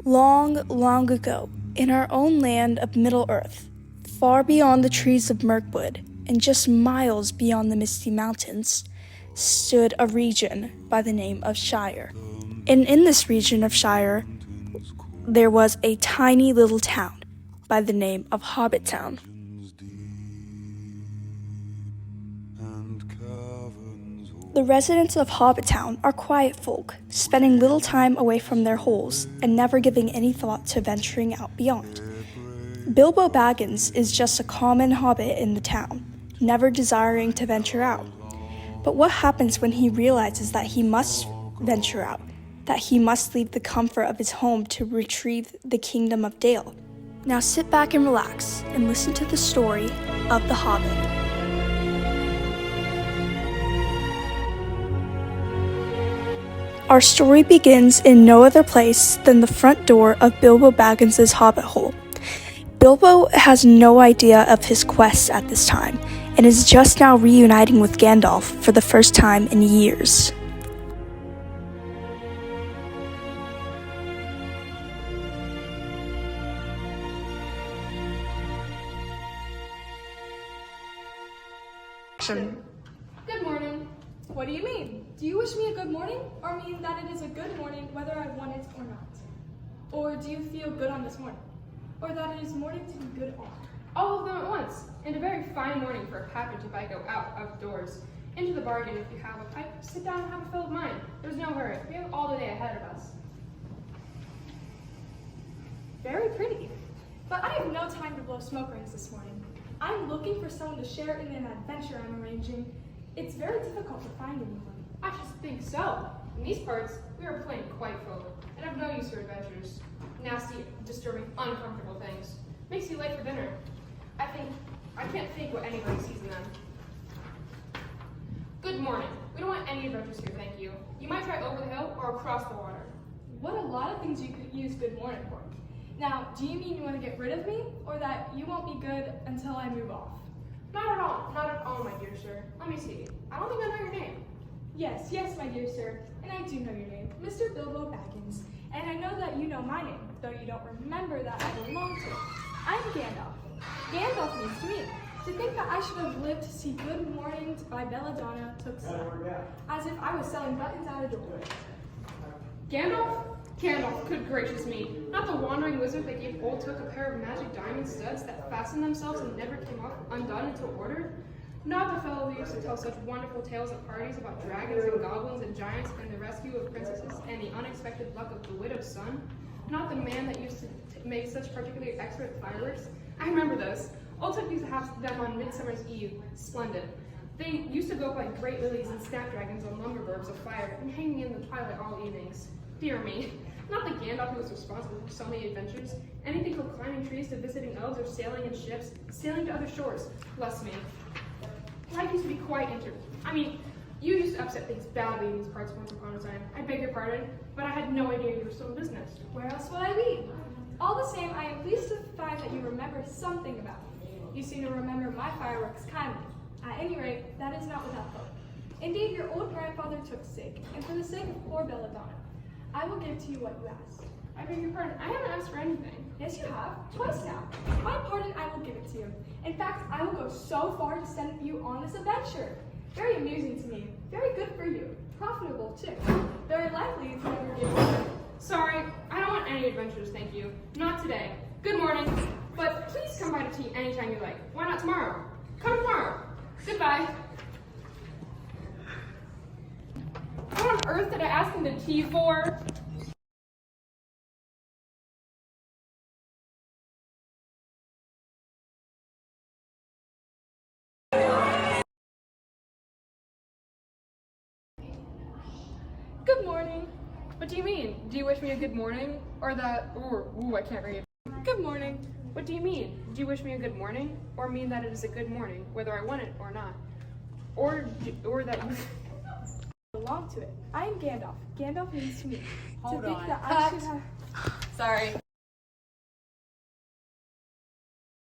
Long, long ago, in our own land of Middle-earth, far beyond the trees of Mirkwood, and just miles beyond the misty mountains, stood a region by the name of Shire. And in this region of Shire, there was a tiny little town by the name of Hobbit Town. The residents of Hobbit Town are quiet folk, spending little time away from their holes and never giving any thought to venturing out beyond. Bilbo Baggins is just a common hobbit in the town, never desiring to venture out. But what happens when he realizes that he must venture out, that he must leave the comfort of his home to retrieve the kingdom of Dale? Now sit back and relax and listen to the story of the Hobbit. Our story begins in no other place than the front door of Bilbo Baggins' hobbit hole. Bilbo has no idea of his quest at this time, and is just now reuniting with Gandalf for the first time in years. Good morning. What do you mean? Do you wish me a good morning, or mean that it is a good morning whether I want it or not? Or do you feel good on this morning, or that it is morning to be good on? All of them at once, and a very fine morning for a package if I go out of doors. Into the bargain, if you have a pipe, sit down and have a fill of mine. There's no hurry. We have all the day ahead of us. Very pretty. But I have no time to blow smoke rings this morning. I'm looking for someone to share in an adventure I'm arranging. It's very difficult to find anyone. I should think so. In these parts, we are plain quite folk, and have no use for adventures. Nasty, disturbing, uncomfortable things. Makes you late for dinner. I can't think what anybody sees in them. Good morning. We don't want any adventures here, thank you. You might try over the hill or across the water. What a lot of things you could use good morning for. Now, do you mean you want to get rid of me, or that you won't be good until I move off? Not at all, my dear sir. Let me see. I don't think I know your name. Yes, my dear sir, and I do know your name, Mr. Bilbo Baggins, and I know that you know my name, though you don't remember that I belong to it. I'm Gandalf. Gandalf means to me. To think that I should have lived to see Good Morning by Belladonna took some, as if I was selling buttons out a door. Gandalf? Gandalf, good gracious me. Not the wandering wizard that gave Old Took a pair of magic diamond studs that fastened themselves and never came off undone until ordered? Not the fellow who used to tell such wonderful tales at parties about dragons and goblins and giants and the rescue of princesses and the unexpected luck of the widow's son? Not the man that used to make such particularly expert fireworks? I remember those. Old Took used to have them on Midsummer's Eve. Splendid. They used to go up like great lilies and snapdragons on lumberbergs of fire and hanging in the twilight all evenings. Dear me. Not the Gandalf who was responsible for so many adventures. Anything from climbing trees to visiting elves or sailing in ships, sailing to other shores. Bless me. Life used to be quite you used to upset things badly in these parts once upon a time. I beg your pardon, but I had no idea you were still in business. Where else would I be? All the same, I am pleased to find that you remember something about me. You seem to remember my fireworks kindly. At any rate, that is not without hope. Indeed, your old grandfather took sick, and for the sake of poor Belladonna, I will give to you what you asked. I beg your pardon, I haven't asked for anything. Yes, you have. Twice now. My pardon, I will give it to you. In fact, I will go so far to send you on this adventure. Very amusing to me. Very good for you. Profitable, too. Very likely to never give up. Sorry, I don't want any adventures, thank you. Not today. Good morning. But please come by to tea anytime you like. Why not tomorrow? Come tomorrow. Goodbye. What on earth did I ask him to tea for? Good morning. What do you mean? Do you wish me a good morning? Or that, I can't read. Good morning. What do you mean? Do you wish me a good morning? Or mean that it is a good morning, whether I want it or not? Or that you Belong to it. I am Gandalf. Gandalf means to me. Hold to think on. that I should have... Sorry.